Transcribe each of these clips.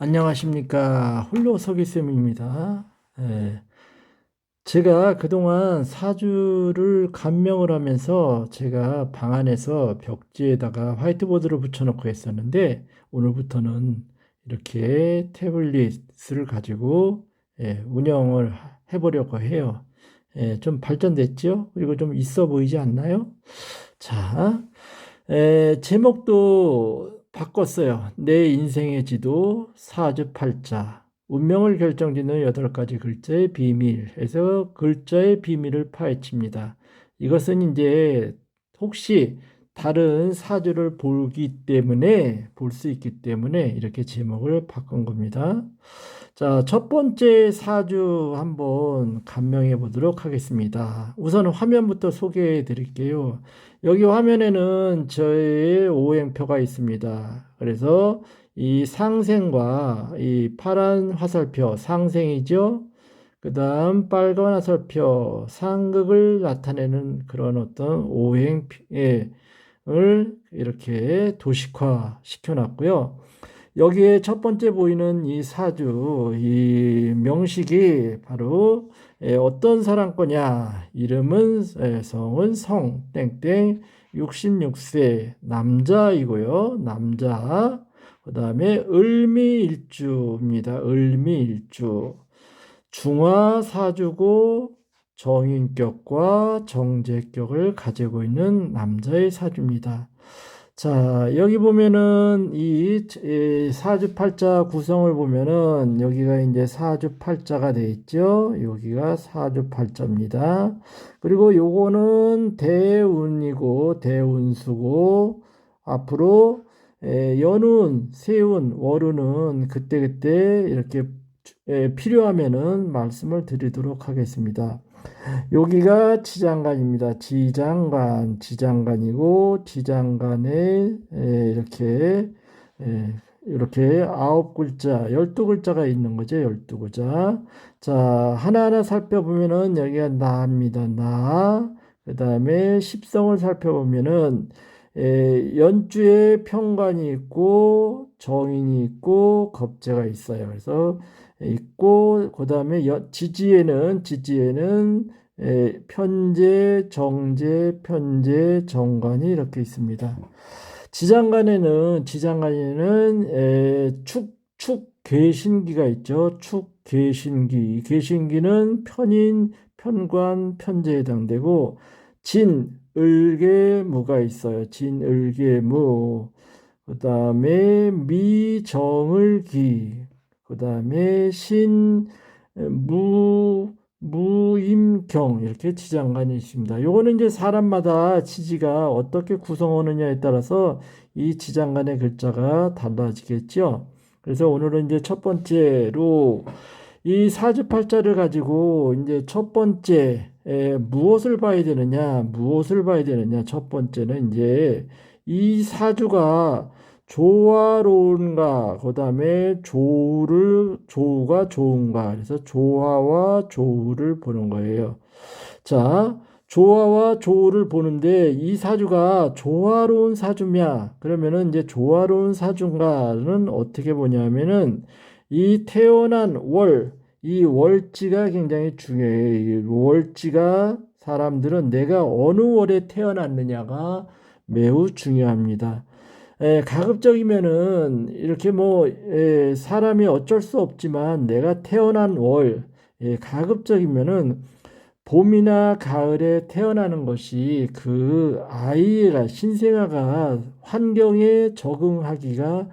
안녕하십니까. 홀로서기쌤입니다. 예, 제가 그동안 사주를 감명을 하면서 제가 방 안에서 벽지에다가 화이트보드를 붙여놓고 했었는데 오늘부터는 이렇게 태블릿을 가지고 운영을 해보려고 해요. 좀 발전됐죠? 그리고 좀 있어 보이지 않나요? 자, 제목도 바꿨어요. 내 인생의 지도 사주팔자 운명을 결정짓는 8가지 글자의 비밀에서 글자의 비밀을 파헤칩니다. 이것은 이제 혹시 다른 사주를 보기 때문에 볼 수 있기 때문에 이렇게 제목을 바꾼 겁니다. 자, 첫 번째 사주 한번 감명해 보도록 하겠습니다. 우선 화면부터 소개해 드릴게요. 여기 화면에는 저의 오행표가 있습니다. 그래서 이 상생과 이 파란 화살표 상생이죠. 그 다음 빨간 화살표 상극을 나타내는 그런 어떤 오행을 이렇게 도식화 시켜놨고요. 여기에 첫 번째 보이는 이 사주, 이 명식이 바로 어떤 사람 거냐? 이름은 성은 성 땡땡 66세 남자이고요. 남자. 그다음에 을미일주입니다. 을미일주. 중화사주고 정인격과 정제격을 가지고 있는 남자의 사주입니다. 자, 여기 보면은 이 사주팔자 구성을 보면은 여기가 이제 사주팔자가 돼 있죠. 여기가 사주팔자입니다. 그리고 요거는 대운이고 대운수고 앞으로 연운, 세운, 월운은 그때그때 이렇게 필요하면은 말씀을 드리도록 하겠습니다. 여기가 지장간입니다. 지장간이고 지장간에 이렇게 9글자, 12글자가 있는 거죠. 12글자. 자, 하나하나 살펴보면은 여기가 나입니다. 나. 그다음에 십성을 살펴보면은 연주에 평관이 있고 정인이 있고 겁재가 있어요. 그래서 있고 그다음에 지지에는 편재, 정재, 편재, 정관이 이렇게 있습니다. 지장간에는 축 계신기가 있죠. 축 계신기. 계신기는 편인, 편관, 편재에 해당되고 을계무가 있어요. 을계무. 그다음에 미정을기. 그다음에 무임경 이렇게 지장간이 있습니다. 요거는 이제 사람마다 지지가 어떻게 구성하느냐에 따라서 이 지장간의 글자가 달라지겠죠. 그래서 오늘은 이제 첫 번째로 이 사주팔자를 가지고 이제 첫 번째 무엇을 봐야 되느냐 첫 번째는 이제 이 사주가 조화로운가, 그 다음에 조우가 좋은가, 그래서 조화와 조우를 보는 거예요. 자, 조화와 조우를 보는데 이 사주가 조화로운 사주냐? 그러면은 이제 조화로운 사주인가는 어떻게 보냐면은 이 태어난 이 월지가 굉장히 중요해요. 이 월지가 사람들은 내가 어느 월에 태어났느냐가 매우 중요합니다. 가급적이면은 이렇게 사람이 어쩔 수 없지만 내가 태어난 가급적이면은 봄이나 가을에 태어나는 것이 그 아이가 신생아가 환경에 적응하기가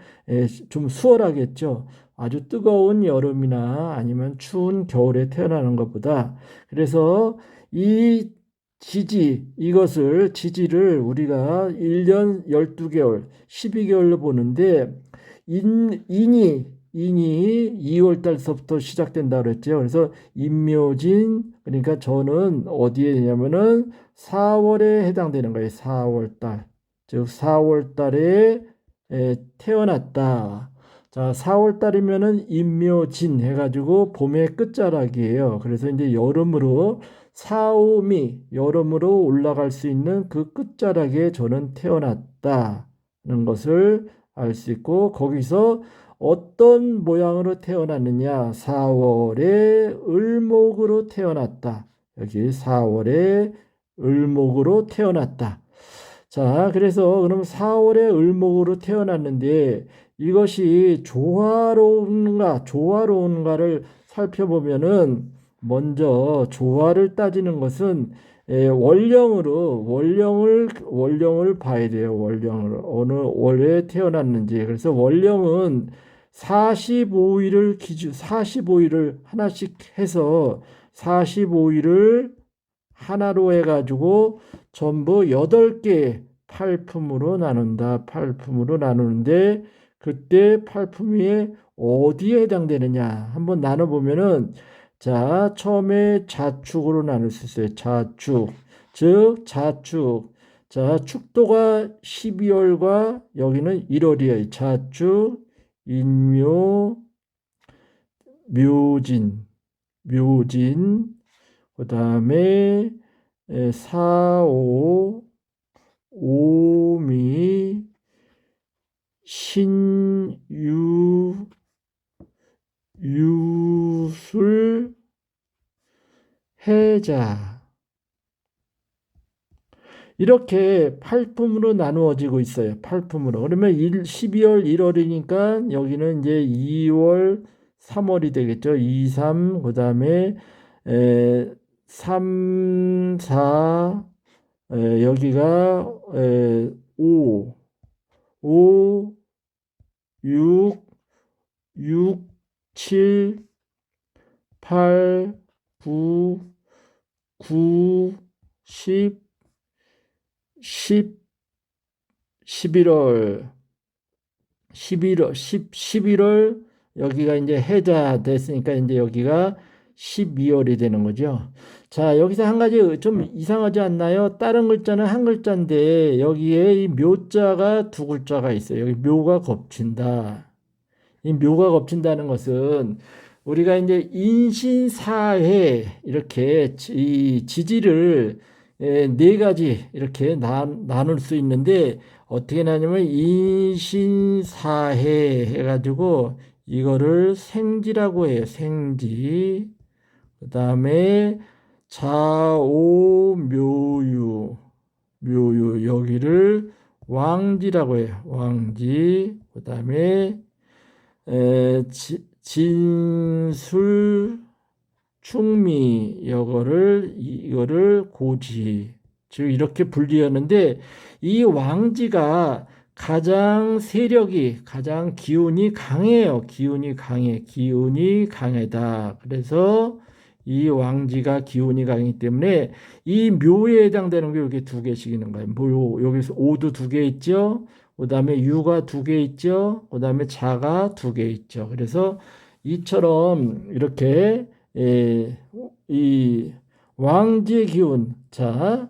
좀 수월하겠죠. 아주 뜨거운 여름이나 아니면 추운 겨울에 태어나는 것보다. 그래서 이 지지를 우리가 1년 12개월, 12개월로 보는데 인이 2월 달서부터 시작된다 그랬죠. 그래서 임묘진 그러니까 저는 어디에 있냐면은 4월에 해당되는 거예요. 4월 달. 즉 4월 달에 태어났다. 자, 4월 달이면은 임묘진 해가지고 봄의 끝자락이에요. 그래서 이제 여름으로 올라갈 수 있는 그 끝자락에 저는 태어났다는 것을 알 수 있고 거기서 어떤 모양으로 태어났느냐? 4월에 을목으로 태어났다. 여기 4월에 을목으로 태어났다. 자, 그래서 그럼 4월에 을목으로 태어났는데 이것이 조화로운가를 살펴보면은 먼저 조화를 따지는 것은 원령을 봐야 돼요. 원령을 어느 월에 태어났는지. 그래서 원령은 45일을 하나씩 해서 45일을 하나로 해가지고 전부 8개 팔품으로 나눈다. 팔품으로 나누는데 그때 팔품이 어디에 해당되느냐 한번 나눠보면은 자, 처음에 자축으로 나눌 수 있어요. 자축. 즉 자축. 자, 축도가 12월과 여기는 1월이에요. 자축, 인묘, 묘진, 그 다음에 사오, 오미, 신유, 유술, 해자. 이렇게 팔품으로 나누어지고 있어요. 팔품으로. 그러면 12월, 1월이니까 여기는 이제 2월, 3월이 되겠죠. 2, 3, 그 다음에 3, 4, 여기가 5, 6, 7, 8, 9, 10, 11월, 11월, 여기가 이제 해자 됐으니까 이제 여기가 12월이 되는 거죠. 자, 여기서 한 가지 좀 이상하지 않나요? 다른 글자는 한 글자인데 여기에 이 묘자가 두 글자가 있어요. 여기 묘가 겹친다. 이 묘가 겹친다는 것은 우리가 이제 인신사회 이렇게 이 지지를 네 가지 이렇게 나눌 수 있는데 어떻게 나냐면 인신사해 해가지고 이거를 생지라고 해요. 생지. 그 다음에 자오묘유 여기를 왕지라고 해요. 왕지. 그 다음에 진술 충미 이거를 고지 즉 이렇게 분리하는데 이 왕지가 가장 기운이 강해요. 기운이 강하다. 그래서 이 왕지가 기운이 강하기 때문에 이 묘에 해당되는 게 여기 두 개씩 있는 거예요. 여기서 오도 두 개 있죠. 그 다음에 유가 두 개 있죠. 그 다음에 자가 두 개 있죠. 그래서 이처럼 이렇게 이 왕지의 기운. 자,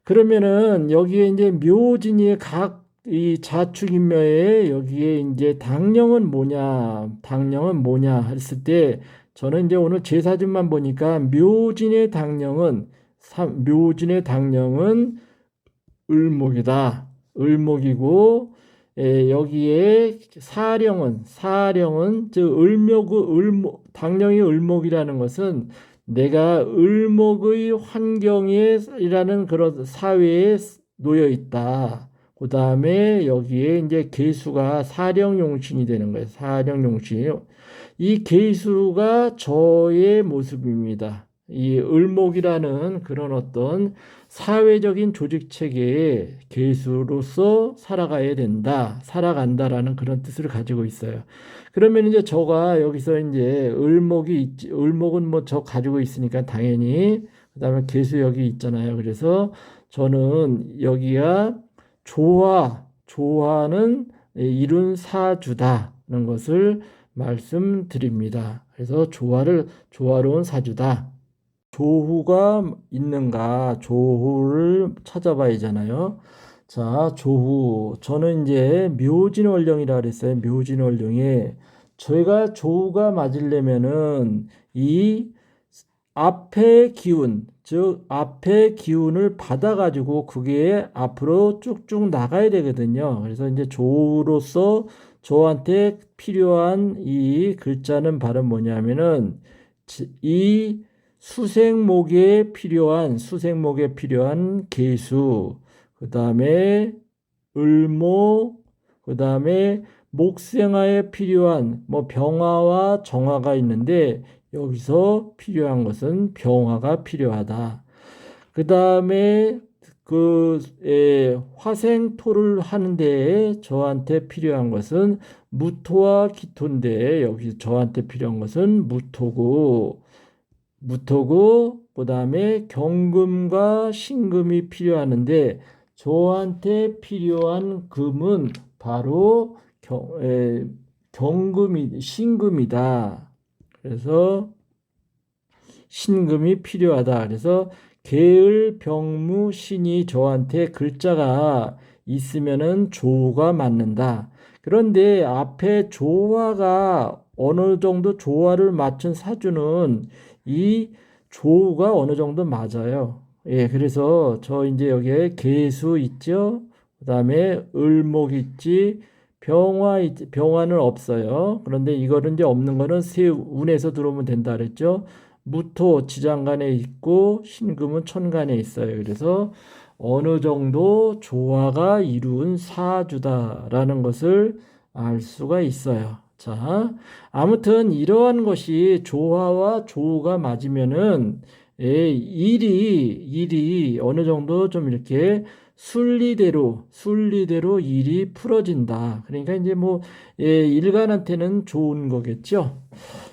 그러면은 여기에 이제 묘진이 각 이 자축인묘에 여기에 이제 당령은 뭐냐 했을 때 저는 이제 오늘 제사진만 보니까 묘진의 당령은 을목이다. 을목이고 여기에 사령은 당령이 을목이라는 것은 내가 을목의 환경이라는 그런 사회에 놓여 있다. 그 다음에 여기에 이제 계수가 사령용신이 되는 거예요. 사령용신. 이 계수가 저의 모습입니다. 이 을목이라는 그런 어떤 사회적인 조직 체계의 계수로서 살아간다라는 그런 뜻을 가지고 있어요. 그러면 이제 저가 여기서 이제 을목은 뭐 저 가지고 있으니까 당연히 그다음에 계수 여기 있잖아요. 그래서 저는 여기가 조화는 이룬 사주다는 것을 말씀드립니다. 그래서 조화로운 사주다. 조후가 있는가? 조후를 찾아봐야잖아요. 자, 조후. 저는 이제 묘진월령이라 그랬어요. 묘진월령에 저희가 조후가 맞으려면은 이 앞의 기운, 즉 앞의 기운을 받아가지고 그게 앞으로 쭉쭉 나가야 되거든요. 그래서 이제 조후로서 저한테 필요한 이 글자는 바로 뭐냐면은 이 수생목에 필요한 개수, 그 다음에 을목, 그 다음에 목생화에 필요한 뭐 병화와 정화가 있는데 여기서 필요한 것은 병화가 필요하다. 그 다음에 화생토를 하는데 저한테 필요한 것은 무토와 기토인데 여기 저한테 필요한 것은 무토고 그 다음에 경금과 신금이 필요하는데 저한테 필요한 금은 바로 신금이다. 그래서 신금이 필요하다. 그래서 계을, 병무, 신이 저한테 글자가 있으면은 조가 맞는다. 그런데 앞에 조화가 어느 정도 조화를 맞춘 사주는 이 조가 어느 정도 맞아요. 예, 그래서 저 이제 여기에 계수 있죠. 그다음에 을목 있지. 병화는 없어요. 그런데 이거는 이제 없는 거는 세 운에서 들어오면 된다 그랬죠. 무토 지장간에 있고 신금은 천간에 있어요. 그래서 어느 정도 조화가 이룬 사주다라는 것을 알 수가 있어요. 자, 아무튼 이러한 것이 조화와 조가 맞으면은 일이 어느 정도 좀 이렇게 순리대로 일이 풀어진다. 그러니까 이제 뭐 일간한테는 좋은 거겠죠.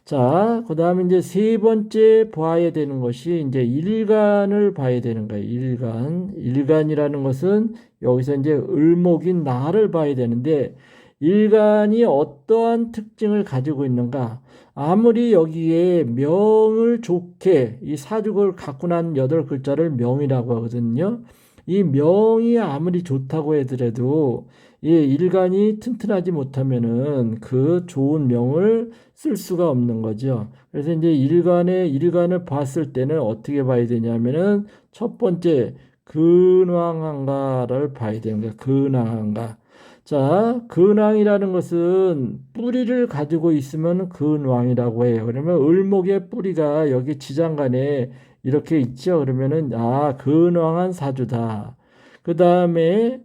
자, 그 다음에 이제 세 번째 봐야 되는 것이 이제 일간을 봐야 되는 거예요. 일간이라는 것은 여기서 이제 을목인 나를 봐야 되는데 일간이 어떠한 특징을 가지고 있는가? 아무리 여기에 명을 좋게 이 사죽을 갖고 난 8글자를 명이라고 하거든요. 이 명이 아무리 좋다고 하더라도 이 일간이 튼튼하지 못하면은 그 좋은 명을 쓸 수가 없는 거죠. 그래서 이제 일간을 봤을 때는 어떻게 봐야 되냐면은 첫 번째 근황한가를 봐야 되는 거예요. 근황한가. 자, 근황이라는 것은 뿌리를 가지고 있으면 근황이라고 해요. 그러면 을목의 뿌리가 여기 지장간에 이렇게 있죠. 그러면은 근황한 사주다. 그 다음에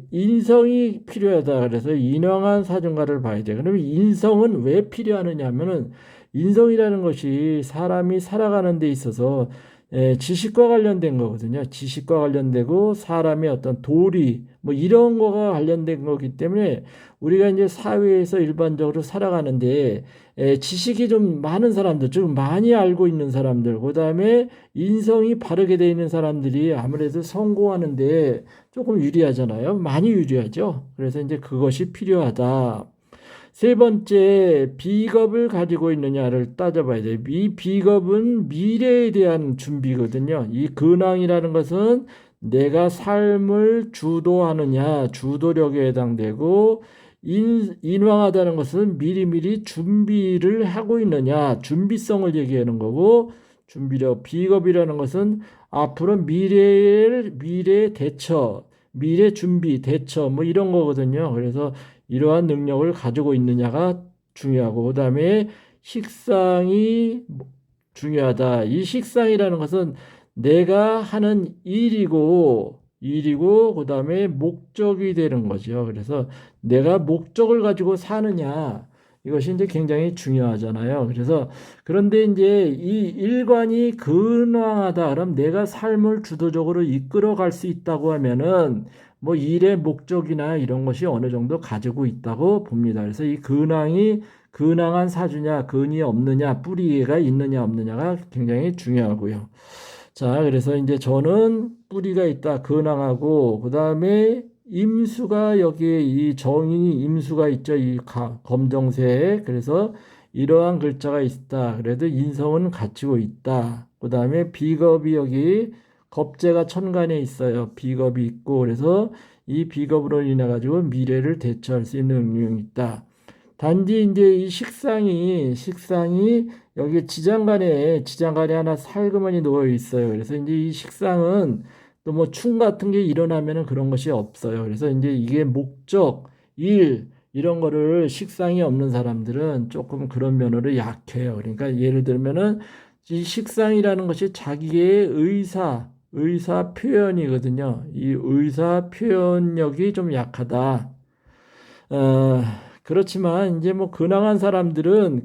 인성이 필요하다. 그래서 인왕한 사정가를 봐야 돼. 그러면 인성은 왜 필요하느냐 하면은 인성이라는 것이 사람이 살아가는 데 있어서 지식과 관련된 거거든요. 지식과 관련되고 사람의 어떤 도리 뭐 이런 거가 관련된 거기 때문에 우리가 이제 사회에서 일반적으로 살아가는데 지식이 좀 많은 사람들, 좀 많이 알고 있는 사람들, 그다음에 인성이 바르게 되어 있는 사람들이 아무래도 성공하는데 조금 유리하잖아요. 많이 유리하죠. 그래서 이제 그것이 필요하다. 세 번째, 비겁을 가지고 있느냐를 따져봐야 돼요. 이 비겁은 미래에 대한 준비거든요. 이 근황이라는 것은 내가 삶을 주도하느냐, 주도력에 해당되고, 인왕하다는 것은 미리미리 준비를 하고 있느냐, 준비성을 얘기하는 거고, 준비력, 비겁이라는 것은 앞으로 미래 대처, 미래 준비, 대처, 뭐 이런 거거든요. 그래서 이러한 능력을 가지고 있느냐가 중요하고, 그 다음에 식상이 중요하다. 이 식상이라는 것은 내가 하는 일이고, 그 다음에 목적이 되는 거죠. 그래서 내가 목적을 가지고 사느냐, 이것이 이제 굉장히 중요하잖아요. 그래서 그런데 이제 이 일관이 근황하다. 그럼 내가 삶을 주도적으로 이끌어 갈 수 있다고 하면은 뭐 일의 목적이나 이런 것이 어느 정도 가지고 있다고 봅니다. 그래서 이 근황한 사주냐, 근이 없느냐, 뿌리가 있느냐 없느냐가 굉장히 중요하고요. 자, 그래서 이제 저는 뿌리가 있다, 근황하고 그 다음에 임수가 여기에 이 정인이 임수가 있죠. 이 검정색. 그래서 이러한 글자가 있다. 그래도 인성은 갖추고 있다. 그 다음에 비겁이 여기 겁재가 천간에 있어요. 비겁이 있고 그래서 이 비겁으로 인해 가지고 미래를 대처할 수 있는 능력이 있다. 단지 이제 이 식상이 여기 지장간에 하나 살그머니 놓여 있어요. 그래서 이제 이 식상은 또 뭐 충 같은 게 일어나면은 그런 것이 없어요. 그래서 이제 이게 목적, 일 이런 거를 식상이 없는 사람들은 조금 그런 면으로 약해요. 그러니까 예를 들면은 이 식상이라는 것이 자기의 의사 표현이거든요. 이 의사 표현력이 좀 약하다. 어, 그렇지만 이제 뭐 근황한 사람들은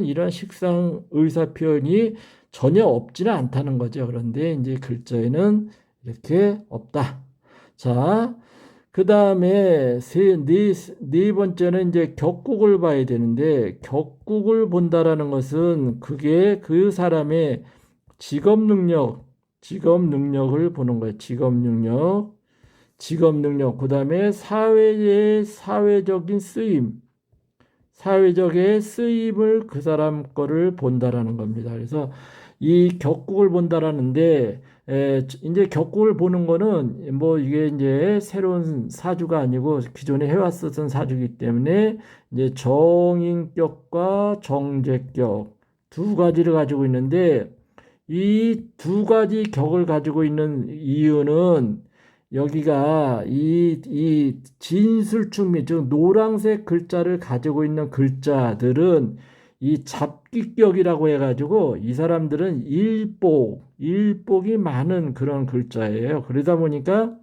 이런 식상 의사 표현이 전혀 없지는 않다는 거죠. 그런데 이제 글자에는 이렇게 없다. 자, 그 다음에 네 번째는 이제 격국을 봐야 되는데, 격국을 본다라는 것은 그게 그 사람의 직업 능력, 직업 능력을 보는 거예요. 직업 능력, 그 다음에 사회의 사회적인 쓰임, 사회적의 쓰임을 그 사람 거를 본다라는 겁니다. 그래서 이 격국을 본다라는데, 이제 격국을 보는 거는 뭐 이게 이제 새로운 사주가 아니고 기존에 해왔었던 사주이기 때문에 이제 정인격과 정제격 두 가지를 가지고 있는데, 이 두 가지 격을 가지고 있는 이유는 여기가 이 진술충미, 즉 노란색 글자를 가지고 있는 글자들은 이 잡기격이라고 해가지고 이 사람들은 일복이 많은 그런 글자예요. 그러다 보니까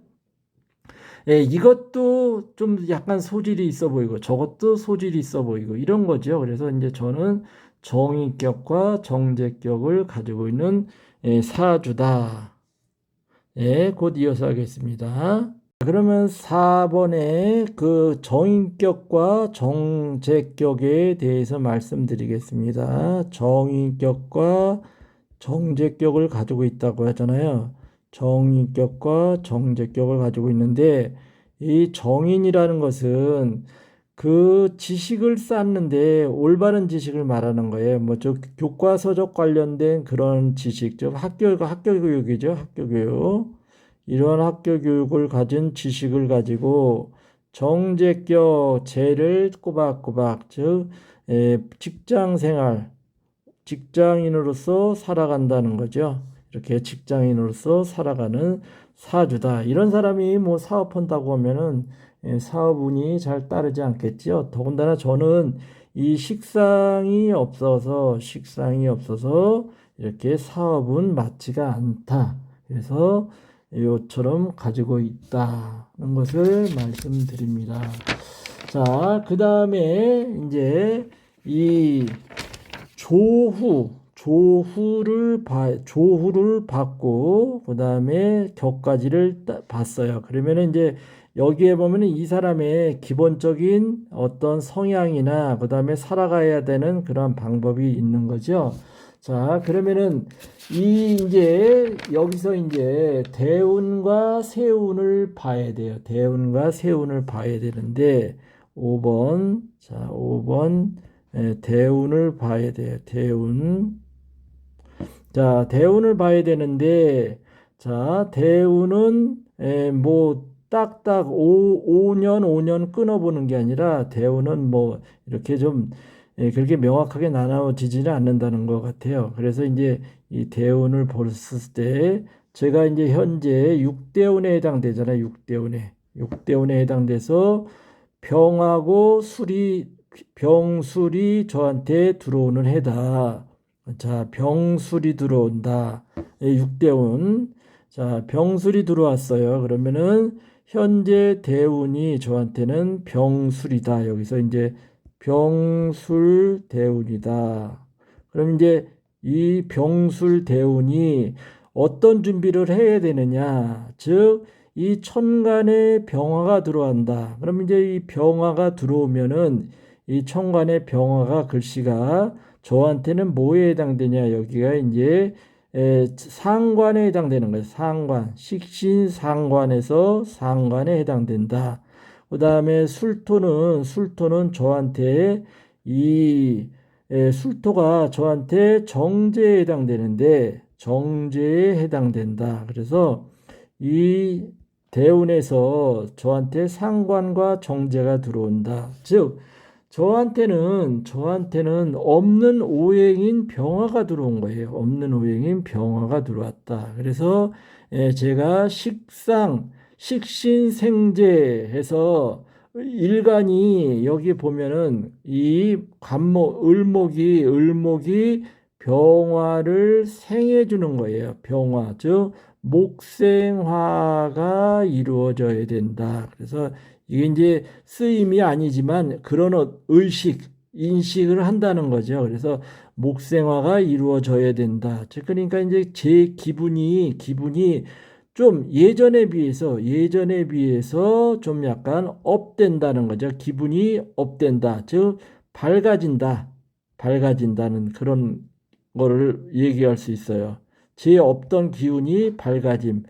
이것도 좀 약간 소질이 있어 보이고 저것도 소질이 있어 보이고 이런 거죠. 그래서 이제 저는 정인격과 정제격을 가지고 있는 사주다. 곧 이어서 하겠습니다. 그러면 4번에 그 정인격과 정제격에 대해서 말씀드리겠습니다. 정인격과 정제격을 가지고 있다고 하잖아요. 정인격과 정제격을 가지고 있는데, 이 정인이라는 것은 그 지식을 쌓는데 올바른 지식을 말하는 거예요. 뭐 저 교과서적 관련된 그런 지식, 즉 학교 교육이죠. 학교 교육. 이러한 학교 교육을 가진 지식을 가지고 정제격 재를 꼬박꼬박, 즉 직장 생활, 직장인으로서 살아간다는 거죠. 이렇게 직장인으로서 살아가는 사주다. 이런 사람이 뭐 사업한다고 하면은 사업운이 잘 따르지 않겠지요. 더군다나 저는 이 식상이 없어서 이렇게 사업은 맞지가 않다. 그래서 이처럼 가지고 있다는 것을 말씀드립니다. 자, 그 다음에 이제 이 조후를 받고 그 다음에 격가지를 봤어요. 그러면은 이제 여기에 보면은 이 사람의 기본적인 어떤 성향이나 그 다음에 살아가야 되는 그런 방법이 있는 거죠. 자, 그러면은 이제 여기서 이제 대운과 세운을 봐야 돼요. 대운과 세운을 봐야 되는데 5번, 자, 5번 대운을 봐야 돼요. 대운. 자, 대운을 봐야 되는데, 자, 대운은 뭐 딱딱 5년 끊어보는 게 아니라 대운은 뭐 이렇게 좀 그렇게 명확하게 나눠지지는 않는다는 것 같아요. 그래서 이제 이 대운을 봤을 때 제가 이제 현재 6대운에 해당되잖아요. 6대운에 해당돼서 병하고 병술이 저한테 들어오는 해다. 자, 병술이 들어온다. 6대운. 자, 병술이 들어왔어요. 그러면은 현재 대운이 저한테는 병술이다. 여기서 이제 병술 대운이다. 그럼 이제 이 병술 대운이 어떤 준비를 해야 되느냐? 즉, 이 천간에 병화가 들어간다. 그럼 이제 이 병화가 들어오면은 이 천간에 병화가 글씨가 저한테는 뭐에 해당되냐? 여기가 이제 상관에 해당되는 거예요. 상관, 식신상관에서 상관에 해당된다. 그 다음에 술토는 저한테 술토가 저한테 정제에 해당되는데 정제에 해당된다. 그래서 이 대운에서 저한테 상관과 정제가 들어온다. 즉 저한테는 없는 오행인 병화가 들어온 거예요. 없는 오행인 병화가 들어왔다. 그래서 제가 식신생제해서 일간이 여기 보면은 이 을목이 병화를 생해 주는 거예요. 병화, 즉 목생화가 이루어져야 된다. 그래서 이게 이제 쓰임이 아니지만 그런 인식을 한다는 거죠. 그래서 목생화가 이루어져야 된다. 즉 그러니까 이제 제 기분이 좀 예전에 비해서 좀 약간 업된다는 거죠. 기분이 업된다. 즉 밝아진다는 그런 거를 얘기할 수 있어요. 제 없던 기운이 밝아짐.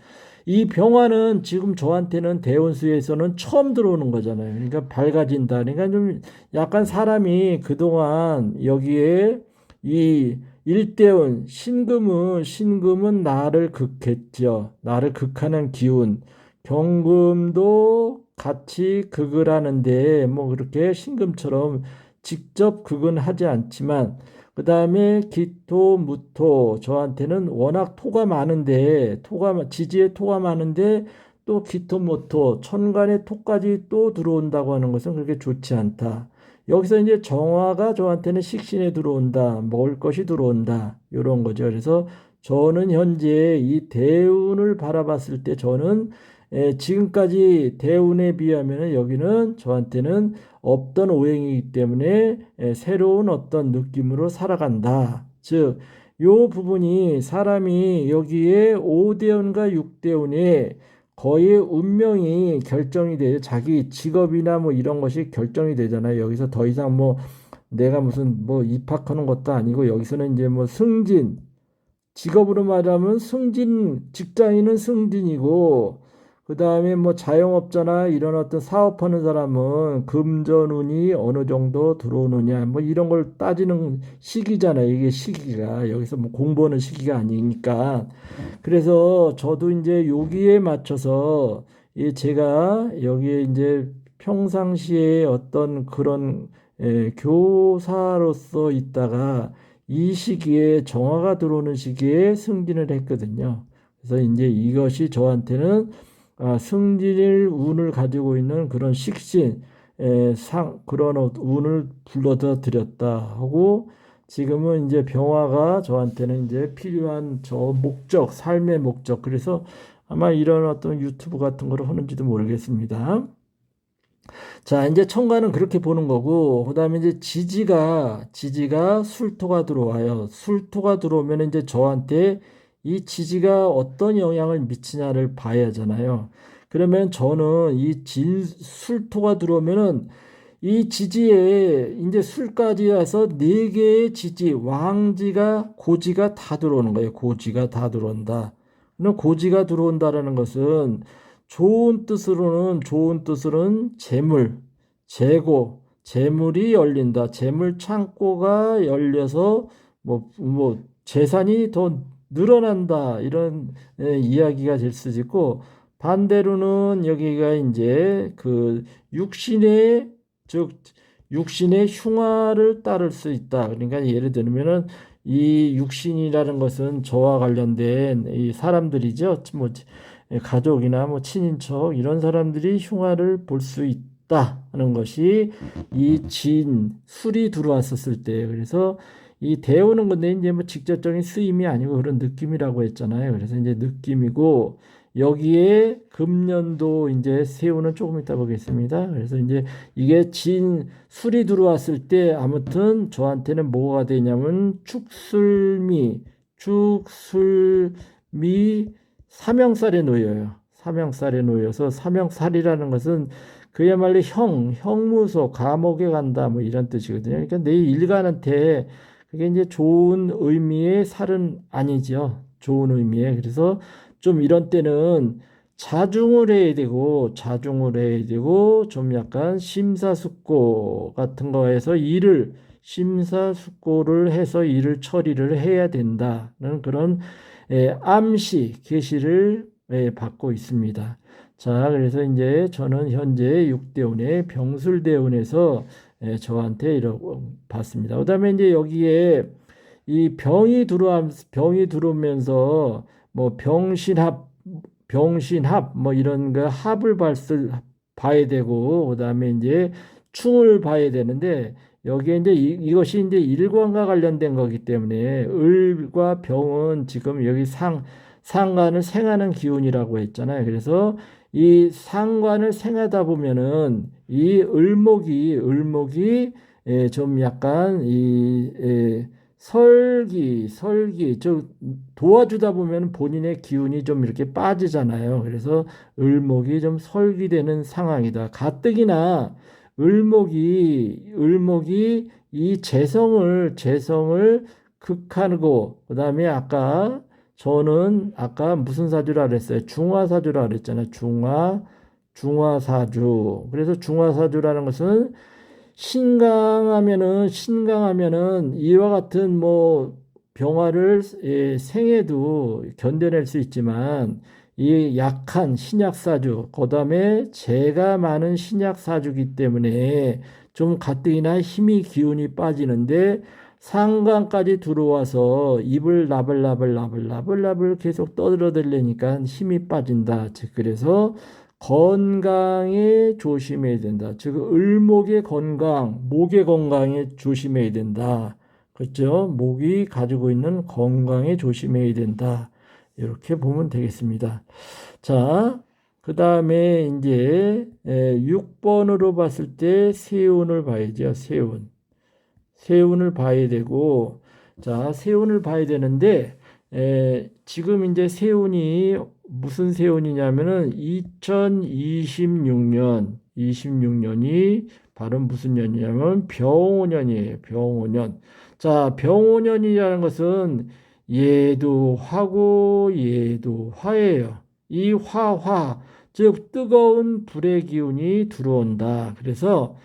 이 병화는 지금 저한테는 대운수에서는 처음 들어오는 거잖아요. 그러니까 밝아진다. 그러니까 좀 약간 사람이 그동안 여기에 이 일대운 신금은 나를 극했죠. 나를 극하는 기운. 경금도 같이 극을 하는데 뭐 그렇게 신금처럼 직접 극은 하지 않지만 그 다음에 기토, 무토 저한테는 워낙 지지에 토가 많은데 또 기토, 무토 천간에 토까지 또 들어온다고 하는 것은 그렇게 좋지 않다. 여기서 이제 정화가 저한테는 식신에 들어온다. 먹을 것이 들어온다. 이런 거죠. 그래서 저는 현재 이 대운을 바라봤을 때 저는 지금까지 대운에 비하면 여기는 저한테는 없던 오행이기 때문에 새로운 어떤 느낌으로 살아간다. 즉, 요 부분이 사람이 여기에 5대운과 6대운에 거의 운명이 결정이 돼요. 자기 직업이나 뭐 이런 것이 결정이 되잖아요. 여기서 더 이상 뭐 내가 무슨 뭐 입학하는 것도 아니고 여기서는 이제 뭐 직업으로 말하면 직장인은 승진이고 그 다음에 뭐 자영업자나 이런 어떤 사업하는 사람은 금전운이 어느 정도 들어오느냐 뭐 이런 걸 따지는 시기잖아요. 이게 시기가 여기서 뭐 공부하는 시기가 아니니까 그래서 저도 이제 여기에 맞춰서 이 제가 여기에 이제 평상시에 어떤 그런 교사로서 있다가 이 시기에 정화가 들어오는 시기에 승진을 했거든요. 그래서 이제 이것이 저한테는 승진일 운을 가지고 있는 그런 식신, 그런 운을 불러다 드렸다 하고 지금은 이제 병화가 저한테는 이제 필요한 삶의 목적. 그래서 아마 이런 어떤 유튜브 같은 거를 하는지도 모르겠습니다. 자, 이제 천간은 그렇게 보는 거고, 그 다음에 이제 지지가 술토가 들어와요. 술토가 들어오면 이제 저한테 이 지지가 어떤 영향을 미치냐를 봐야 하잖아요. 그러면 저는 술토가 들어오면은 이 지지에 이제 술까지 해서 네 개의 고지가 다 들어오는 거예요. 고지가 다 들어온다. 그럼 고지가 들어온다라는 것은 좋은 뜻으로는 재물이 열린다. 재물 창고가 열려서 뭐 재산이 더 늘어난다. 이런 이야기가 될 수도 있고 반대로는 여기가 이제 그 즉 육신의 흉화를 따를 수 있다. 그러니까 예를 들면은 이 육신이라는 것은 저와 관련된 이 사람들이죠. 뭐 가족이나 뭐 친인척 이런 사람들이 흉화를 볼 수 있다는 것이 이 술이 들어왔었을 때 그래서 이 대우는 근데 이제 뭐 직접적인 쓰임이 아니고 그런 느낌이라고 했잖아요. 그래서 이제 느낌이고 여기에 금년도 이제 세우는 조금 이따 보겠습니다. 그래서 이제 이게 술이 들어왔을 때 아무튼 저한테는 뭐가 되냐면 축술미 삼형살에 놓여요. 삼형살에 놓여서 삼형살이라는 것은 그야말로 형무소, 감옥에 간다 뭐 이런 뜻이거든요. 그러니까 내 일간한테 그게 이제 좋은 의미의 살은 아니죠. 좋은 의미의. 그래서 좀 이런 때는 자중을 해야 되고 좀 약간 심사숙고 같은 거에서 심사숙고를 해서 일을 처리를 해야 된다는 그런 계시를 받고 있습니다. 자, 그래서 이제 저는 현재 6대운의 병술대운에서 저한테 이러고 봤습니다. 그다음에 이제 여기에 이 병이 들어오면서 뭐 병신합 뭐 이런 거 봐야 되고 그다음에 이제 충을 봐야 되는데 여기에 이제 이것이 이제 일관과 관련된 거기 때문에 을과 병은 지금 여기 상관을 생하는 기운이라고 했잖아요. 그래서 이 상관을 생하다 보면은 이 을목이 좀 약간 설기 저 도와주다 보면 본인의 기운이 좀 이렇게 빠지잖아요. 그래서 을목이 좀 설기되는 상황이다. 가뜩이나 을목이 이 재성을 극하고 그다음에 저는 아까 무슨 사주라 그랬어요? 중화사주라 그랬잖아요. 중화사주. 그래서 중화사주라는 것은 신강하면은 이와 같은 뭐 병화를 생해도 견뎌낼 수 있지만 이 약한 신약사주, 그다음에 재가 많은 신약사주기 때문에 좀 가뜩이나 힘이 기운이 빠지는데 상강까지 들어와서 입을 나불나불 계속 떠들어대려니까 힘이 빠진다. 즉 그래서 건강에 조심해야 된다. 즉 을목의 건강, 목의 건강에 조심해야 된다. 그렇죠? 목이 가지고 있는 건강에 조심해야 된다. 이렇게 보면 되겠습니다. 자, 그 다음에 이제 6번으로 봤을 때 세운을 봐야죠. 세운을 봐야 되고, 자, 세운을 봐야 되는데, 지금 이제 세운이 무슨 세운이냐면은 26년이 바로 무슨 년이냐면 병오년이에요. 병오년. 자, 병오년이라는 것은 얘도 화고 얘도 화예요. 이 즉 뜨거운 불의 기운이 들어온다. 그래서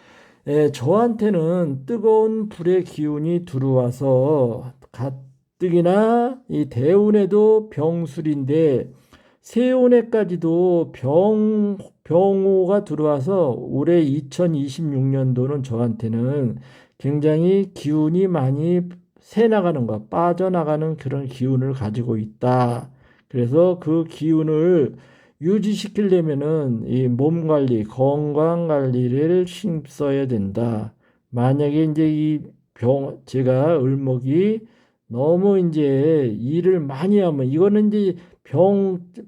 저한테는 뜨거운 불의 기운이 들어와서 가뜩이나 이 대운에도 병술인데 세운에까지도 병오가 들어와서 올해 2026년도는 저한테는 굉장히 기운이 많이 새 나가는 것, 빠져나가는 그런 기운을 가지고 있다. 그래서 그 기운을 유지시키려면은 이 몸 관리, 건강 관리를 힘써야 된다. 만약에 이제 제가 을목이 너무 이제 일을 많이 하면 이거는 이제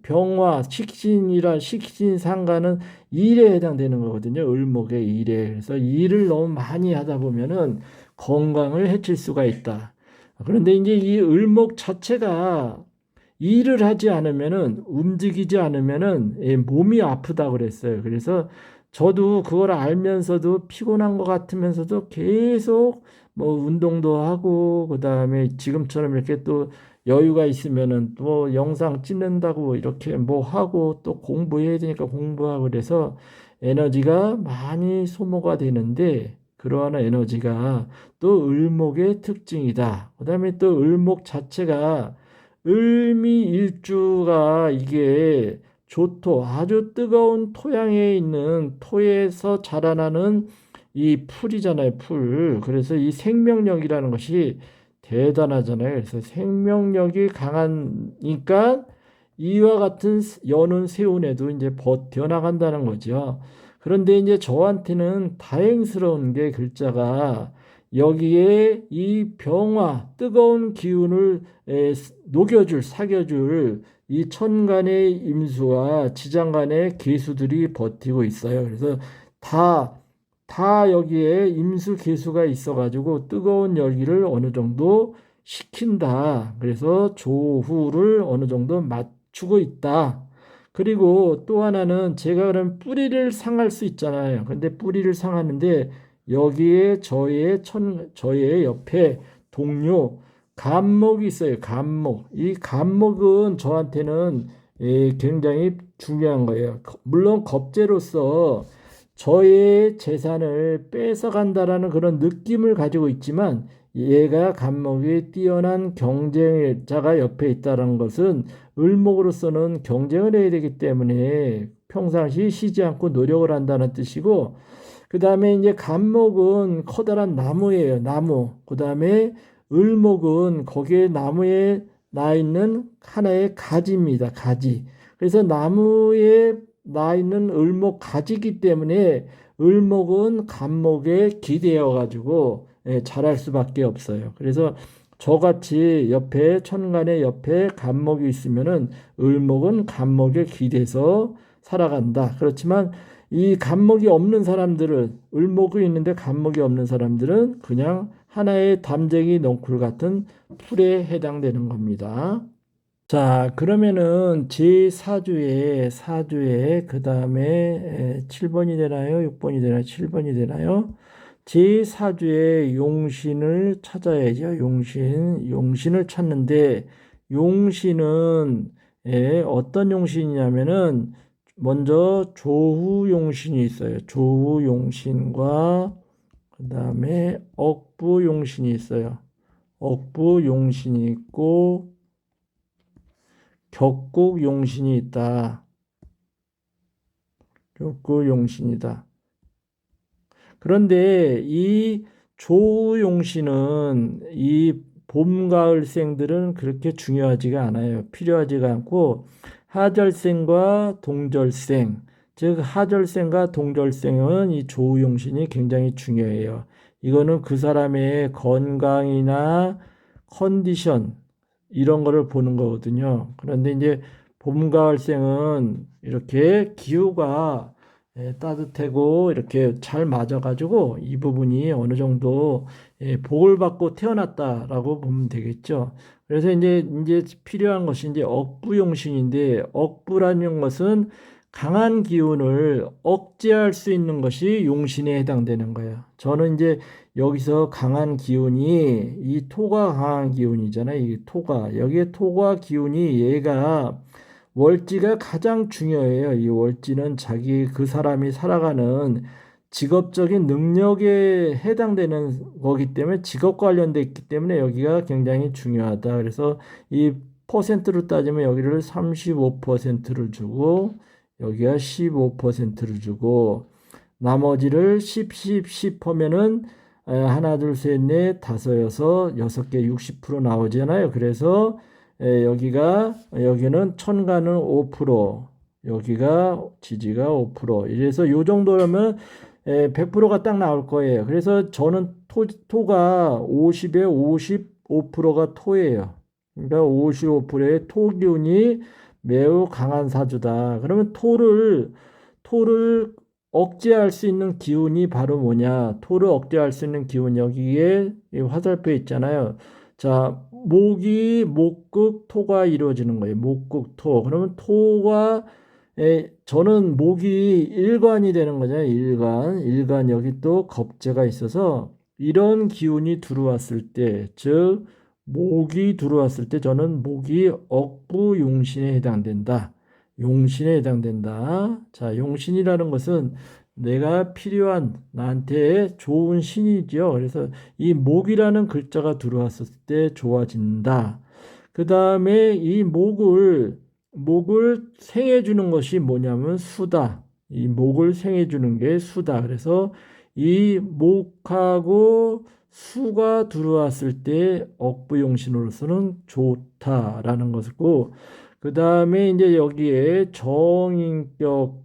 병화, 식신 상관은 일에 해당되는 거거든요. 을목의 일에. 그래서 일을 너무 많이 하다 보면은 건강을 해칠 수가 있다. 그런데 이제 이 을목 자체가 일을 하지 않으면은 움직이지 않으면은 몸이 아프다 그랬어요. 그래서 저도 그걸 알면서도 피곤한 것 같으면서도 계속 뭐 운동도 하고 그다음에 지금처럼 이렇게 또 여유가 있으면은 또 영상 찍는다고 이렇게 뭐 하고 또 공부해야 되니까 공부하고 그래서 에너지가 많이 소모가 되는데 그러한 에너지가 또 을목의 특징이다. 그다음에 또 을목 자체가 을미일주가 이게 조토, 아주 뜨거운 토양에 있는 토에서 자라나는 이 풀이잖아요, 풀. 그래서 이 생명력이라는 것이 대단하잖아요. 그래서 생명력이 강하니까 이와 같은 여는 세운에도 이제 버텨나간다는 거죠. 그런데 이제 저한테는 다행스러운 게 글자가 여기에 이 병화, 뜨거운 기운을 사겨줄 이 천간의 임수와 지장간의 계수들이 버티고 있어요. 그래서 다 여기에 임수 계수가 있어가지고 뜨거운 열기를 어느 정도 식힌다. 그래서 조후를 어느 정도 맞추고 있다. 그리고 또 하나는 제가 그럼 뿌리를 상할 수 있잖아요. 근데 뿌리를 상하는데 여기에 저의 옆에 동료 간목이 있어요. 간목. 이 간목은 저한테는 굉장히 중요한 거예요. 물론 겁재로서 저의 재산을 뺏어간다라는 그런 느낌을 가지고 있지만 얘가 간목이 뛰어난 경쟁자가 옆에 있다는 것은 을목으로서는 경쟁을 해야 되기 때문에 평상시 쉬지 않고 노력을 한다는 뜻이고 그 다음에 이제 간목은 커다란 나무예요. 나무. 그 다음에 을목은 거기에 나무에 나 있는 하나의 가지입니다. 가지. 그래서 나무의 나 있는 을목 가지기 때문에 을목은 간목에 기대어 가지고 자랄 수밖에 없어요. 그래서 저같이 옆에 천간에 옆에 간목이 있으면은 을목은 간목에 기대서 살아간다. 그렇지만 이 간목이 없는 사람들은 을목이 있는데 간목이 없는 사람들은 그냥 하나의 담쟁이 넝쿨 같은 풀에 해당되는 겁니다. 자, 그러면은 제4주에 그다음에 7번이 되나요? 6번이 되나요? 7번이 되나요? 제4주에 용신을 찾아야죠. 용신을 찾는데 용신은 어떤 용신이냐면은 먼저 조후용신이 있어요. 조후용신과 그다음에 억부용신이 있어요. 억부용신이 있고 격국용신이 있다. 격국용신이다. 그런데 이 조우용신은 이 봄, 가을생들은 그렇게 중요하지가 않아요. 필요하지가 않고 하절생과 동절생, 즉 하절생과 동절생은 이 조우용신이 굉장히 중요해요. 이거는 그 사람의 건강이나 컨디션 이런 거를 보는 거거든요. 그런데 이제 봄, 가을생은 이렇게 기후가 따뜻하고 이렇게 잘 맞아가지고 이 부분이 어느 정도 복을 받고 태어났다라고 보면 되겠죠. 그래서 이제 필요한 것이 이제 억부용신인데 억부라는 것은 강한 기운을 억제할 수 있는 것이 용신에 해당되는 거예요. 저는 이제 여기서 강한 기운이 이 토가 강한 기운이잖아요. 이 토가 여기에 토가 기운이 얘가 월지가 가장 중요해요. 이 월지는 자기 그 사람이 살아가는 직업적인 능력에 해당되는 거기 때문에 직업 관련돼 있기 때문에 여기가 굉장히 중요하다. 그래서 이 퍼센트로 따지면 여기를 35%를 주고 여기가 15%를 주고 나머지를 10 하면은 하나, 둘, 셋, 넷, 다섯, 여섯 개 60% 나오잖아요. 그래서 여기는 천간은 5%, 여기가 지지가 5%. 이래서 요 정도라면 100%가 딱 나올 거예요. 그래서 저는 토가 50에 55%가 토예요. 그러니까 55%의 토 기운이 매우 강한 사주다. 그러면 토를 억제할 수 있는 기운이 바로 뭐냐? 토를 억제할 수 있는 기운 여기에 화살표 있잖아요. 자, 목극 토가 이루어지는 거예요. 목극 토. 그러면 토가 저는 목이 일관이 되는 거잖아요. 일관 여기 또 겁재가 있어서 이런 기운이 들어왔을 때, 즉 목이 들어왔을 때 저는 목이 억부용신에 해당된다. 용신에 해당된다. 자, 용신이라는 것은 내가 필요한 나한테 좋은 신이죠. 그래서 이 목이라는 글자가 들어왔을 때 좋아진다. 그 다음에 이 목을 생해 주는 것이 뭐냐면 수다. 이 목을 생해 주는 게 수다. 그래서 이 목하고 수가 들어왔을 때 억부용신으로서는 좋다라는 것이고, 그 다음에 이제 여기에 정인격과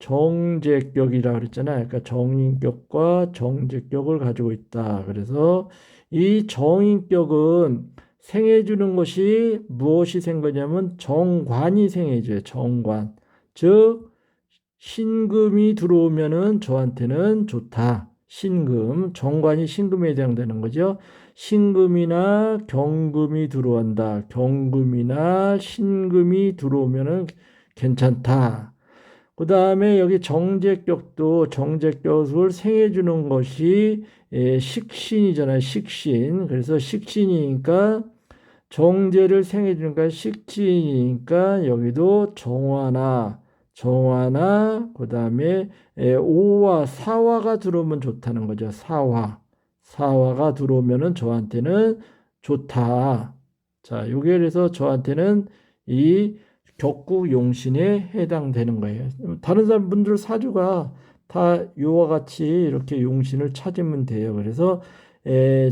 정제격이라 그랬잖아요. 그러니까 정인격과 정제격을 가지고 있다. 그래서 이 정인격은 생해주는 것이 무엇이 생거냐면 정관이 생해줘요. 정관. 즉 신금이 들어오면은 저한테는 좋다. 신금, 정관이 신금에 해당되는 거죠. 신금이나 경금이 들어온다. 경금이나 신금이 들어오면은 괜찮다. 그 다음에 여기 정제격도 정제격을 생해주는 것이 식신이잖아요. 식신. 그래서 식신이니까 정제를 생해주니까 식신이니까 여기도 정화나 그 다음에 오화 사화가 들어오면 좋다는 거죠. 사화가 들어오면은 저한테는 좋다. 자, 요게 그래서 저한테는 이 격국용신에 해당되는 거예요. 다른 사람분들 사주가 다 요와 같이 이렇게 용신을 찾으면 돼요. 그래서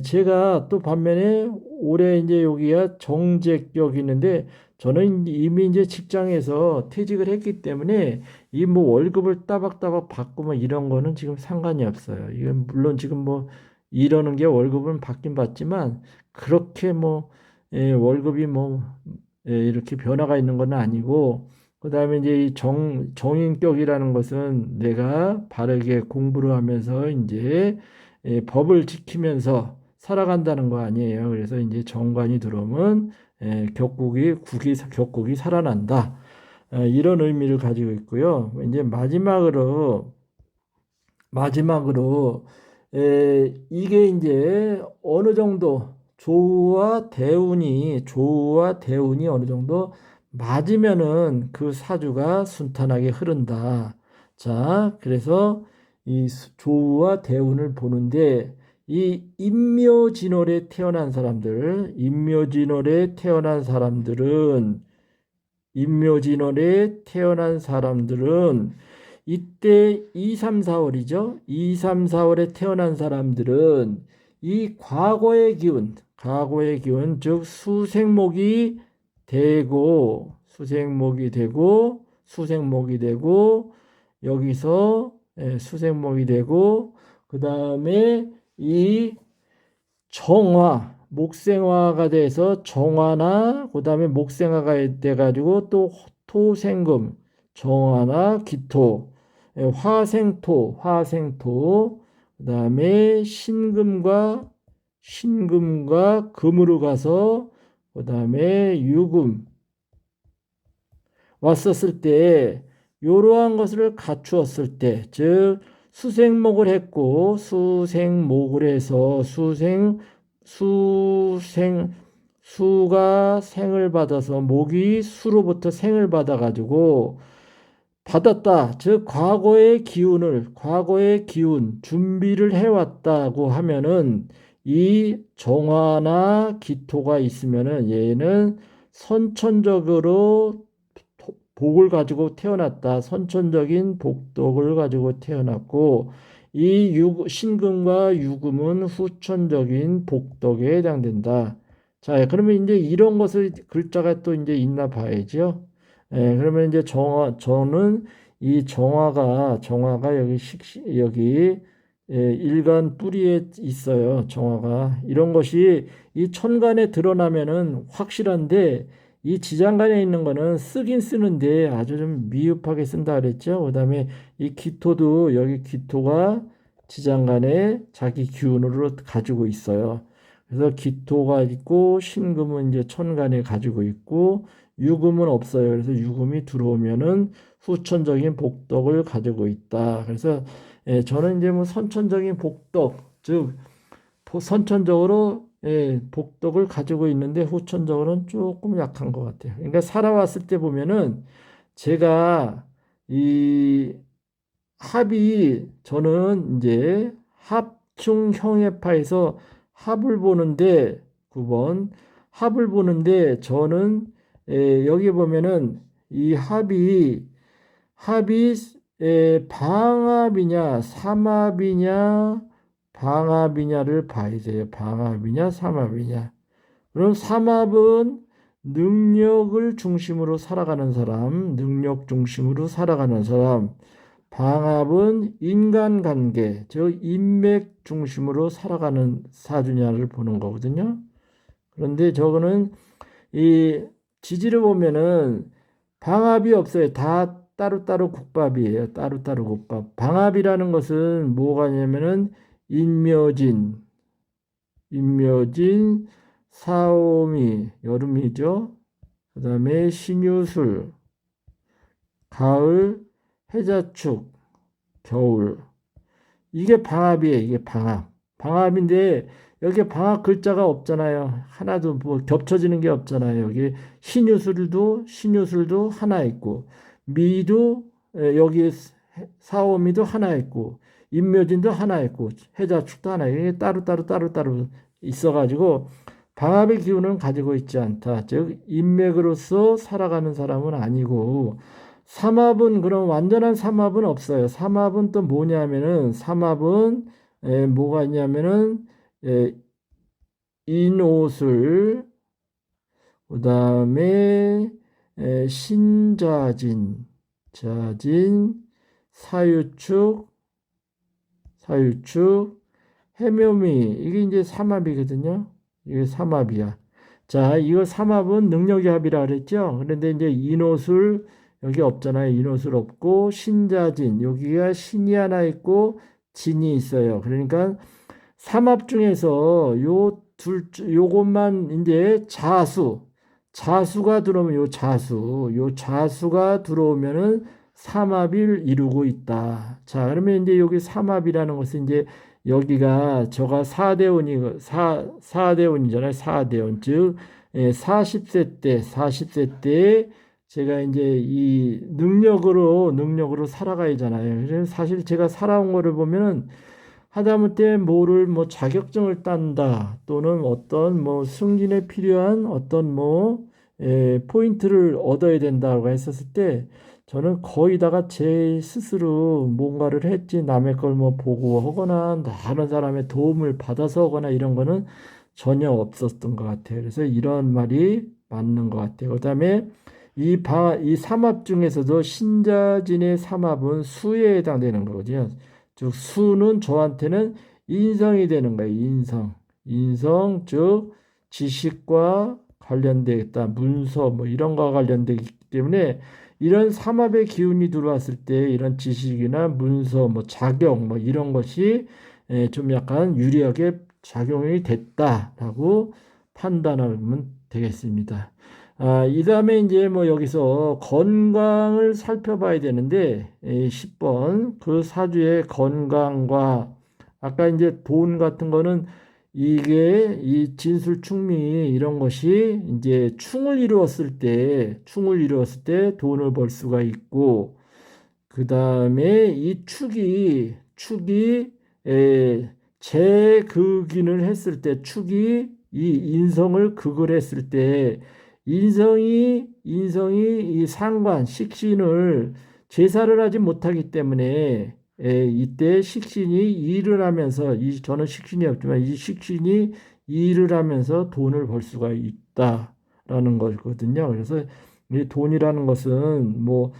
제가 또 반면에 올해 이제 여기가 정제격이 있는데 저는 이미 이제 직장에서 퇴직을 했기 때문에 이 뭐 월급을 따박따박 받고 뭐 이런 거는 지금 상관이 없어요. 이건 물론 지금 뭐 이러는 게 월급은 받긴 받지만 그렇게 뭐 월급이 뭐 이렇게 변화가 있는 건 아니고 그다음에 이제 이 정인격이라는 것은 내가 바르게 공부를 하면서 이제 법을 지키면서 살아간다는 거 아니에요. 그래서 이제 정관이 들어오면 격국이 살아난다. 이런 의미를 가지고 있고요. 이제 마지막으로 이게 이제 어느 정도 조우와 대운이 어느 정도 맞으면은 그 사주가 순탄하게 흐른다. 자, 그래서 이 조우와 대운을 보는데 이 임묘진월에 태어난 사람들은 이때 2, 3, 4월이죠. 2, 3, 4월에 태어난 사람들은 이 과거의 기운, 즉 수생목이 되고 여기서 수생목이 되고 그 다음에 이 목생화가 돼서 정화나 그다음에 목생화가 돼 가지고 또 토생금, 정화나 기토, 화생토, 그다음에 신금과 금으로 가서 그다음에 유금 왔었을 때 이러한 것을 갖추었을 때, 즉 수생목을 했고 수생목을 해서 수가 생을 받아서 목이 수로부터 생을 받아가지고 받았다. 즉 과거의 기운 준비를 해왔다고 하면은 이 정화나 기토가 있으면은 얘는 선천적으로 복을 가지고 태어났다. 선천적인 복덕을 가지고 태어났고 신금과 유금은 후천적인 복덕에 해당된다. 자, 그러면 이제 이런 것을 글자가 또 이제 있나 봐야죠. 그러면 이제 저는 이 정화가 여기 일간 뿌리에 있어요. 정화가 이런 것이 이 천간에 드러나면은 확실한데 이 지장간에 있는 거는 쓰긴 쓰는데 아주 좀 미흡하게 쓴다 그랬죠. 그다음에 이 기토도 여기 기토가 지장간에 자기 기운으로 가지고 있어요. 그래서 기토가 있고 신금은 이제 천간에 가지고 있고 유금은 없어요. 그래서 유금이 들어오면은 후천적인 복덕을 가지고 있다. 그래서 저는 이제 뭐 선천적인 복덕, 즉 선천적으로 복덕을 가지고 있는데 후천적으로는 조금 약한 것 같아요. 그러니까 살아왔을 때 보면은 제가 이 저는 이제 합충형해파에서 합을 보는데 9번 합을 보는데 저는 여기 보면은 이 합이 방합이냐 방합이냐를 봐야 돼요. 방합이냐 삼합이냐. 그럼 삼합은 능력 중심으로 살아가는 사람. 방합은 인간관계, 즉 인맥 중심으로 살아가는 사주냐를 보는 거거든요. 그런데 저거는 이 지지를 보면은 방합이 없어요. 다 따로따로 국밥이에요. 따로따로 국밥. 방합이라는 것은 뭐가 냐면은 인묘진, 사오미, 여름이죠. 그 다음에 신유술, 가을, 해자축, 겨울. 이게 방합이에요. 이게 방합. 방합인데 여기 방합 글자가 없잖아요. 하나도 뭐 겹쳐지는 게 없잖아요. 여기 신유술도 하나 있고 미도 여기 사오미도 하나 있고 인묘진도 하나 있고 해자축도 하나 있고 이게 따로 있어가지고 방합의 기운은 가지고 있지 않다. 즉 인맥으로서 살아가는 사람은 아니고 삼합은 그럼 완전한 삼합은 없어요. 삼합은 또 뭐냐면은 뭐가 있냐면은 에, 인옷을, 그 다음에 신자진, 자진, 사유축, 사유축, 해묘미, 이게 이제 삼합이거든요. 이게 삼합이야. 자, 이거 삼합은 능력의 합이라 그랬죠. 그런데 이제 인옷을 여기 없잖아요. 인옷을 없고 신자진, 여기가 신이 하나 있고 진이 있어요. 그러니까 삼합 중에서 요것만 이제 자수가 들어오면 요 자수가 들어오면은 삼합을 이루고 있다. 자, 그러면 이제 여기 삼합이라는 것은 이제 여기가 저가 사대운이잖아요. 사대운. 즉, 40세 때 제가 이제 이 능력으로 살아가야잖아요. 그래서 사실 제가 살아온 거를 보면은 하다못해 뭐를 뭐 자격증을 딴다 또는 어떤 뭐 승진에 필요한 어떤 뭐 포인트를 얻어야 된다고 했었을 때 저는 거의다가 제 스스로 뭔가를 했지 남의 걸 뭐 보고 하거나 다른 사람의 도움을 받아서 하거나 이런 거는 전혀 없었던 것 같아요. 그래서 이런 말이 맞는 것 같아요. 그다음에 이 삼합 중에서도 신자진의 삼합은 수에 해당되는 거거든요. 즉 수는 저한테는 인성이 되는 거예요. 인성 즉 지식과 관련되겠다. 문서 뭐 이런 거와 관련되기 때문에 이런 삼합의 기운이 들어왔을 때 이런 지식이나 문서 뭐 작용 뭐 이런 것이 좀 약간 유리하게 작용이 됐다라고 판단하면 되겠습니다. 이 다음에 이제 뭐 여기서 건강을 살펴봐야 되는데, 10번 그 사주의 건강과 아까 이제 돈 같은 거는 이게 이 진술 충미 이런 것이 이제 충을 이루었을 때 돈을 벌 수가 있고, 그 다음에 이 축이 재극인을 했을 때 축이 이 인성을 극을 했을 때 인성이 이 상관 식신을 제사를 하지 못하기 때문에 이때 식신이 일을 하면서 저는 식신이 없지만 이 식신이 일을 하면서 돈을 벌 수가 있다라는 거거든요. 그래서 이 돈이라는 것은 뭐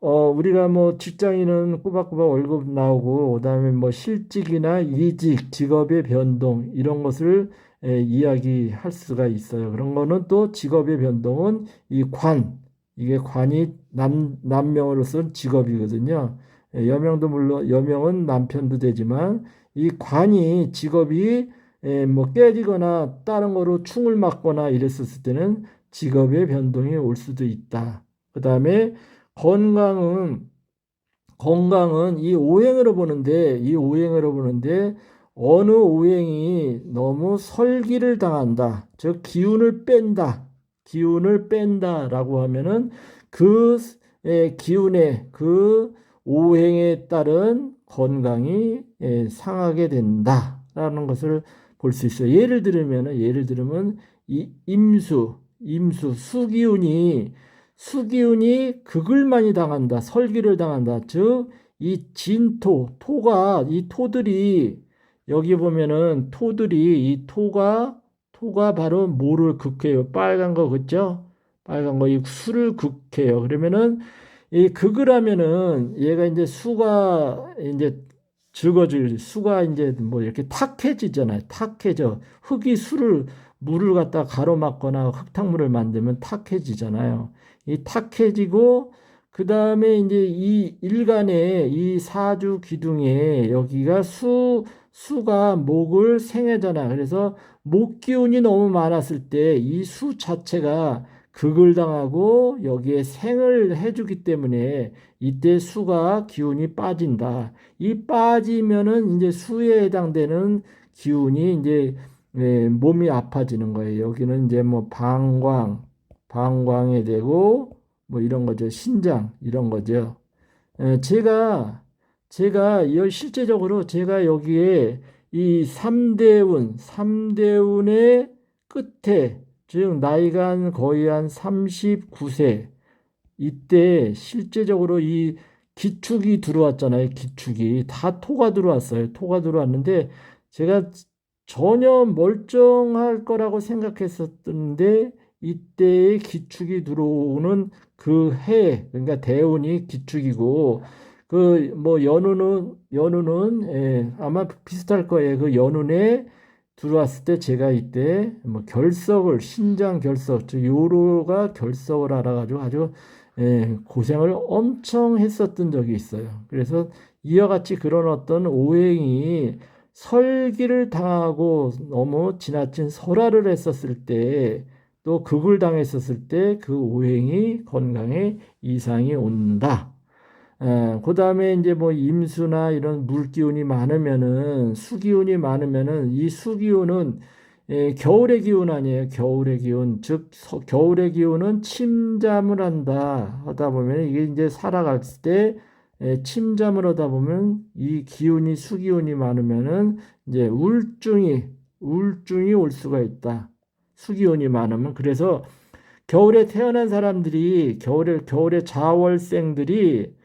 우리가 뭐 직장인은 꼬박꼬박 월급 나오고, 그다음에 뭐 실직이나 이직, 직업의 변동, 이런 것을 이야기할 수가 있어요. 그런 거는 또 직업의 변동은 이게 관이 남명으로서는 직업이거든요. 여명도 물론, 여명은 남편도 되지만, 이 관이 직업이 뭐 깨지거나 다른 거로 충을 맞거나 이랬을 때는 직업의 변동이 올 수도 있다. 그 다음에 건강은 이 오행으로 보는데 어느 오행이 너무 설기를 당한다. 즉 기운을 뺀다라고 하면은 그 기운의 그 오행에 따른 건강이 상하게 된다라는 것을 볼 수 있어요. 예를 들면 이 임수 수기운이 극을 많이 당한다. 설기를 당한다. 즉, 이 이 토들이, 여기 보면은 토가 바로 뭐를 극해요? 빨간 거, 그죠? 빨간 거, 이 수를 극해요. 그러면은, 이 극을 하면은, 얘가 이제 수가 이제 뭐 이렇게 탁해지잖아요. 탁해져. 물을 갖다 가로막거나 흙탕물을 만들면 탁해지잖아요. 이 탁해지고 그 다음에 이제 이 일간의 이 사주 기둥에 여기가 수가 목을 생해잖아. 그래서 목 기운이 너무 많았을 때 이 수 자체가 극을 당하고 여기에 생을 해주기 때문에 이때 수가 기운이 빠진다. 이 빠지면은 이제 수에 해당되는 기운이 이제 몸이 아파지는 거예요. 여기는 이제 뭐 방광에 되고 뭐 이런 거죠. 신장 이런 거죠. 제가 실제적으로 제가 여기에 이 삼대운의 끝에 즉 나이가 거의 한 39세 이때 실제적으로 이 기축이 들어왔잖아요. 기축이 다 토가 들어왔어요. 토가 들어왔는데 제가 전혀 멀쩡할 거라고 생각했었는데 이때의 기축이 들어오는 그 해, 그러니까 대운이 기축이고 그 뭐 연우는 아마 비슷할 거예요. 그 연운에 들어왔을 때 제가 이때 뭐 결석을 신장 결석, 즉 요로가 결석을 알아가지고 아주 고생을 엄청 했었던 적이 있어요. 그래서 이와 같이 그런 어떤 오행이 설기를 당하고 너무 지나친 설화를 했었을 때, 또 극을 당했었을 때 그 오행이 건강에 이상이 온다. 그 다음에 이제 뭐 임수나 이런 물기운이 많으면은 수기운이 많으면은 이 수기운은 겨울의 기운 아니에요. 겨울의 기운. 즉 겨울의 기운은 침잠을 한다 하다 보면 이게 이제 살아갈 때 침잠을 하다 보면 이 기운이 수기운이 많으면은 이제 우울증이 올 수가 있다. 수기운이 많으면 그래서 겨울에 태어난 사람들이 겨울에 자월생들이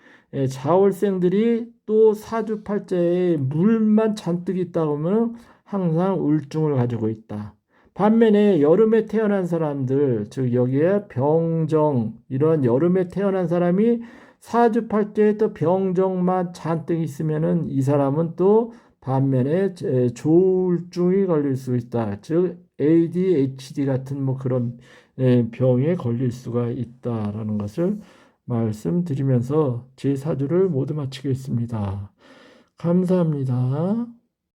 또 사주팔자에 물만 잔뜩 있다 보면 항상 우울증을 가지고 있다. 반면에 여름에 태어난 사람들, 즉 여기에 병정 이런 여름에 태어난 사람이 사주팔자에 또 병정만 잔뜩 있으면은 이 사람은 또 반면에 조울증이 걸릴 수 있다. 즉 ADHD 같은 뭐 그런 병에 걸릴 수가 있다라는 것을 말씀드리면서 제 사주를 모두 마치겠습니다. 감사합니다.